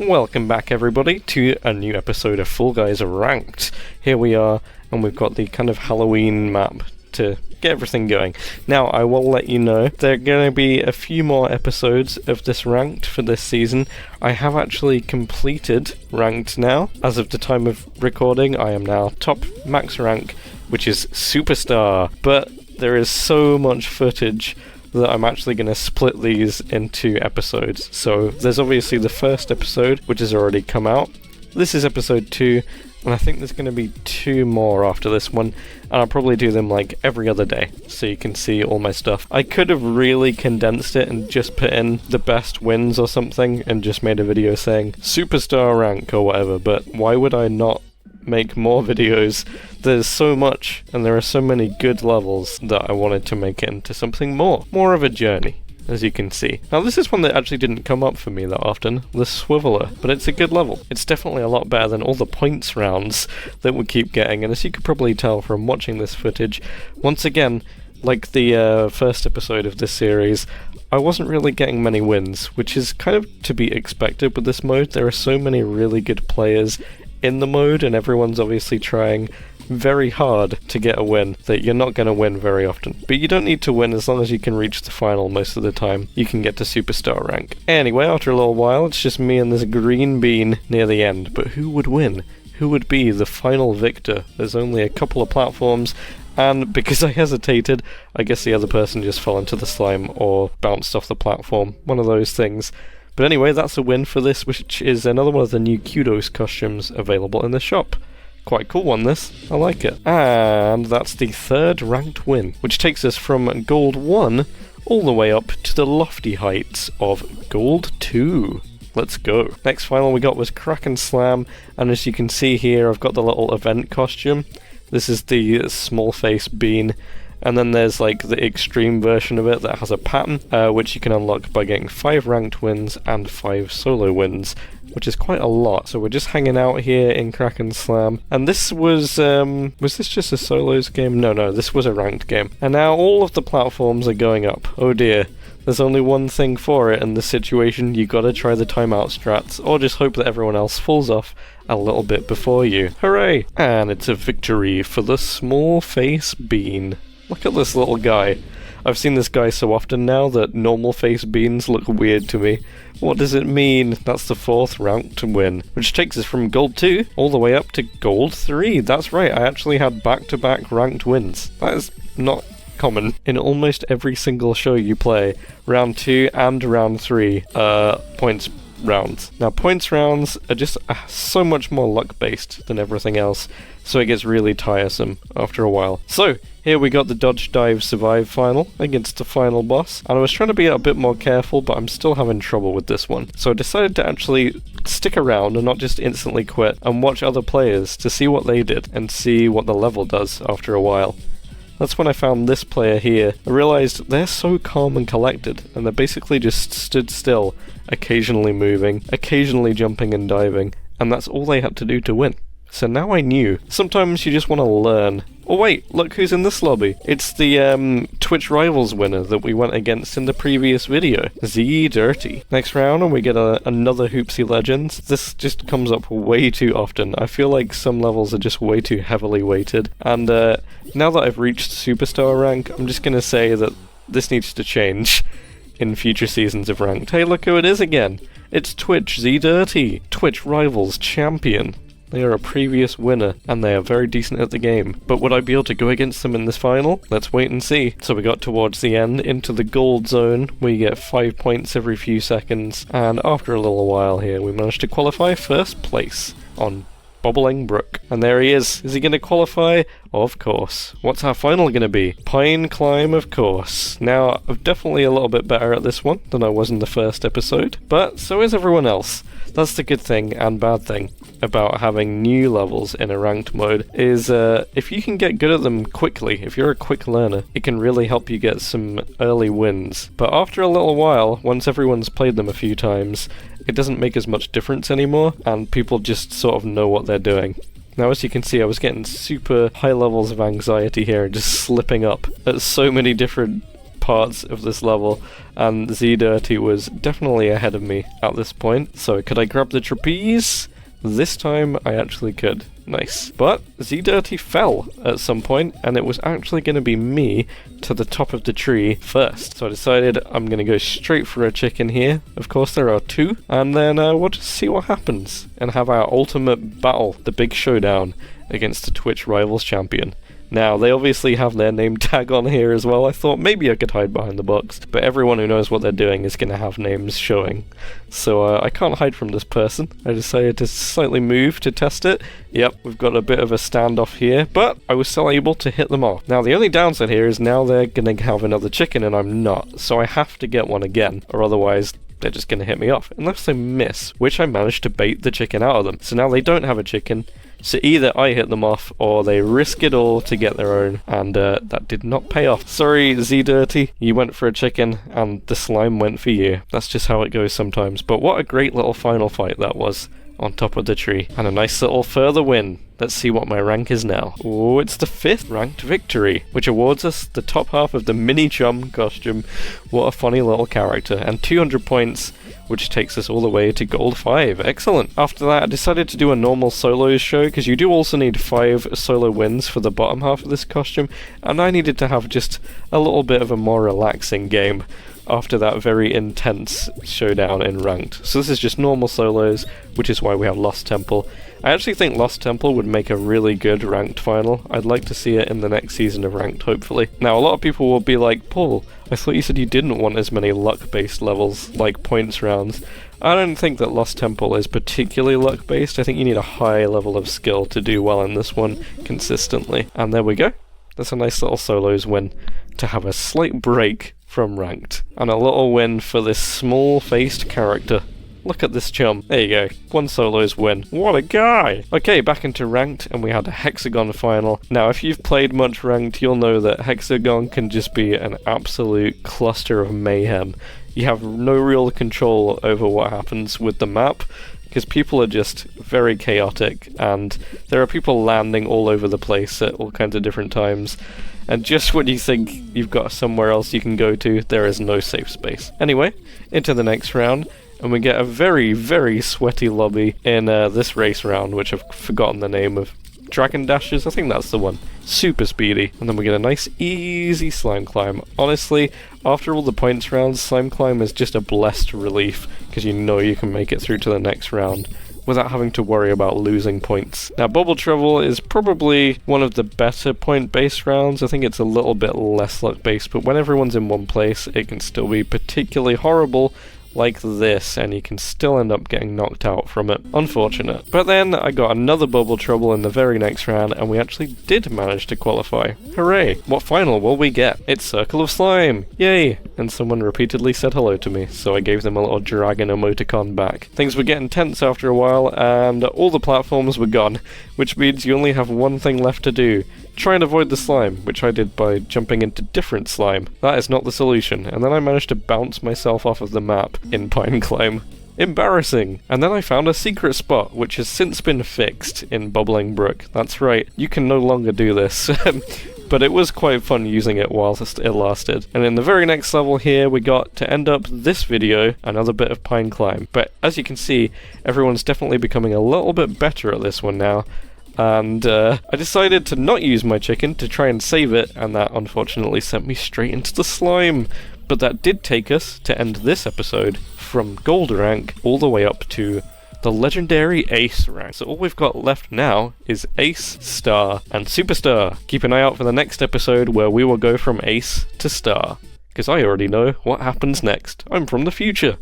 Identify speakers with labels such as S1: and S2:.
S1: Welcome back everybody to a new episode of Fall Guys Ranked. Here we are, and we've got the kind of Halloween map to get everything going. Now, I will let you know, there are going to be a few more episodes of this Ranked for this season. I have actually completed Ranked now. As of the time of recording, I am now top max rank, which is Superstar. But there is so much footage that I'm actually going to split these into episodes. So there's obviously the first episode, which has already come out. This is episode 2, and I think there's going to be 2 more after this one, and I'll probably do them like every other day, so you can see all my stuff. I could have really condensed it and just put in the best wins or something, and just made a video saying Superstar rank or whatever, but why would I not make more videos? There's so much, and there are so many good levels that I wanted to make it into something more of a journey, as you can see. Now this is one that actually didn't come up for me that often, the Swiveler, but it's a good level. It's definitely a lot better than all the points rounds that we keep getting, and as you could probably tell from watching this footage, once again, like the first episode of this series, I wasn't really getting many wins, which is kind of to be expected with this mode. There are so many really good players in the mode, and everyone's obviously trying very hard to get a win, that you're not going to win very often. But you don't need to win as long as you can reach the final most of the time. You can get to Superstar rank. Anyway, after a little while, it's just me and this green bean near the end. But who would win? Who would be the final victor? There's only a couple of platforms, and because I hesitated, I guess the other person just fell into the slime or bounced off the platform. One of those things. But anyway, that's a win for this, which is another one of the new Kudos costumes available in the shop. Quite cool one, this. I like it. And that's the third ranked win, which takes us from Gold 1 all the way up to the lofty heights of Gold 2. Let's go. Next final we got was Kraken Slam, and as you can see here, I've got the little event costume. This is the small face bean. And then there's like the extreme version of it that has a pattern, which you can unlock by getting 5 ranked wins and 5 solo wins, which is quite a lot. So we're just hanging out here in Kraken Slam, and this was this just a solos game? No, this was a ranked game. And now all of the platforms are going up. Oh dear. There's only one thing for it in this situation. You gotta try the timeout strats, or just hope that everyone else falls off a little bit before you. Hooray! And it's a victory for the small face bean. Look at this little guy. I've seen this guy so often now that normal face beans look weird to me. What does it mean? That's the 4th ranked win, which takes us from Gold 2 all the way up to Gold 3. That's right, I actually had back-to-back ranked wins. That is not common. In almost every single show you play, round 2 and round 3 points rounds. Now points rounds are just so much more luck based than everything else, so it gets really tiresome after a while. So here we got the Dodge Dive Survive final against the final boss, and I was trying to be a bit more careful, but I'm still having trouble with this one. So I decided to actually stick around and not just instantly quit, and watch other players to see what they did and see what the level does after a while. That's when I found this player here. I realised they're so calm and collected, and they're basically just stood still, occasionally moving, occasionally jumping and diving, and that's all they had to do to win. So now I knew. Sometimes you just want to learn. Oh wait, look who's in this lobby. It's the Twitch Rivals winner that we went against in the previous video, ZDiirty. Next round, and we get another Hoopsie Legends. This just comes up way too often. I feel like some levels are just way too heavily weighted. And now that I've reached Superstar rank, I'm just going to say that this needs to change in future seasons of Ranked. Hey, look who it is again. It's Twitch ZDiirty, Twitch Rivals champion. They are a previous winner, and they are very decent at the game. But would I be able to go against them in this final? Let's wait and see. So we got towards the end, into the gold zone, where you get 5 points every few seconds, and after a little while here, we managed to qualify first place on Bobbling Brook. And there he is. Is he going to qualify? Of course. What's our final going to be? Pine Climb, of course. Now, I'm definitely a little bit better at this one than I was in the first episode, but so is everyone else. That's the good thing and bad thing about having new levels in a ranked mode, is if you can get good at them quickly, if you're a quick learner, it can really help you get some early wins. But after a little while, once everyone's played them a few times, it doesn't make as much difference anymore, and people just sort of know what they're doing. Now, as you can see, I was getting super high levels of anxiety here, just slipping up at so many different parts of this level, and ZDiirty was definitely ahead of me at this point. So could I grab the trapeze? This time I actually could. Nice. But ZDiirty fell at some point, and it was actually going to be me to the top of the tree first. So I decided I'm going to go straight for a chicken here. Of course there are two, and then we'll just see what happens and have our ultimate battle, the big showdown against the Twitch Rivals champion. Now, they obviously have their name tag on here as well. I thought maybe I could hide behind the box, but everyone who knows what they're doing is going to have names showing. So I can't hide from this person. I decided to slightly move to test it. Yep, we've got a bit of a standoff here, but I was still able to hit them off. Now, the only downside here is now they're going to have another chicken and I'm not, so I have to get one again, or otherwise they're just going to hit me off, unless they miss, which I managed to bait the chicken out of them. So now they don't have a chicken. So either I hit them off, or they risk it all to get their own, and that did not pay off. Sorry, ZDiirty, you went for a chicken, and the slime went for you. That's just how it goes sometimes. But what a great little final fight that was, on top of the tree. And a nice little further win. Let's see what my rank is now. Oh, it's the 5th ranked victory, which awards us the top half of the Mini Chum costume. What a funny little character. And 200 points, which takes us all the way to Gold 5. Excellent. After that, I decided to do a normal solos show, because you do also need 5 solo wins for the bottom half of this costume, and I needed to have just a little bit of a more relaxing game after that very intense showdown in ranked. So this is just normal solos, which is why we have Lost Temple. I actually think Lost Temple would make a really good ranked final. I'd like to see it in the next season of ranked, hopefully. Now, a lot of people will be like, Paul, I thought you said you didn't want as many luck-based levels, like points rounds. I don't think that Lost Temple is particularly luck-based. I think you need a high level of skill to do well in this one consistently. And there we go. That's a nice little solos win to have a slight break from ranked. And a little win for this small-faced character. Look at this chum. There you go. 1 solos win. What a guy! Okay, back into ranked, and we had a hexagon final. Now, if you've played much ranked, you'll know that hexagon can just be an absolute cluster of mayhem. You have no real control over what happens with the map, because people are just very chaotic, and there are people landing all over the place at all kinds of different times. And just when you think you've got somewhere else you can go to, there is no safe space. Anyway, into the next round. And we get a very, very sweaty lobby in this race round, which I've forgotten the name of. Dragon Dashes? I think that's the one. Super speedy. And then we get a nice, easy slime climb. Honestly, after all the points rounds, slime climb is just a blessed relief, because you know you can make it through to the next round without having to worry about losing points. Now, Bubble Trouble is probably one of the better point-based rounds. I think it's a little bit less luck-based, but when everyone's in one place, it can still be particularly horrible, like this, and you can still end up getting knocked out from it. Unfortunate. But then I got another Bubble Trouble in the very next round, and we actually did manage to qualify. Hooray! What final will we get? It's Circle of Slime! Yay! And someone repeatedly said hello to me, so I gave them a little dragon emoticon back. Things were getting tense after a while, and all the platforms were gone, which means you only have one thing left to do. Try and avoid the slime, which I did by jumping into different slime. That is not the solution, and then I managed to bounce myself off of the map in Pine Climb. Embarrassing! And then I found a secret spot, which has since been fixed in Bubbling Brook. That's right, you can no longer do this. But it was quite fun using it whilst it lasted. And in the very next level here, we got, to end up this video, another bit of Pine Climb. But as you can see, everyone's definitely becoming a little bit better at this one now. And I decided to not use my chicken to try and save it, and that unfortunately sent me straight into the slime. But that did take us to end this episode from Gold rank all the way up to the legendary Ace rank. So all we've got left now is Ace, Star, and Superstar. Keep an eye out for the next episode where we will go from Ace to Star, because I already know what happens next. I'm from the future.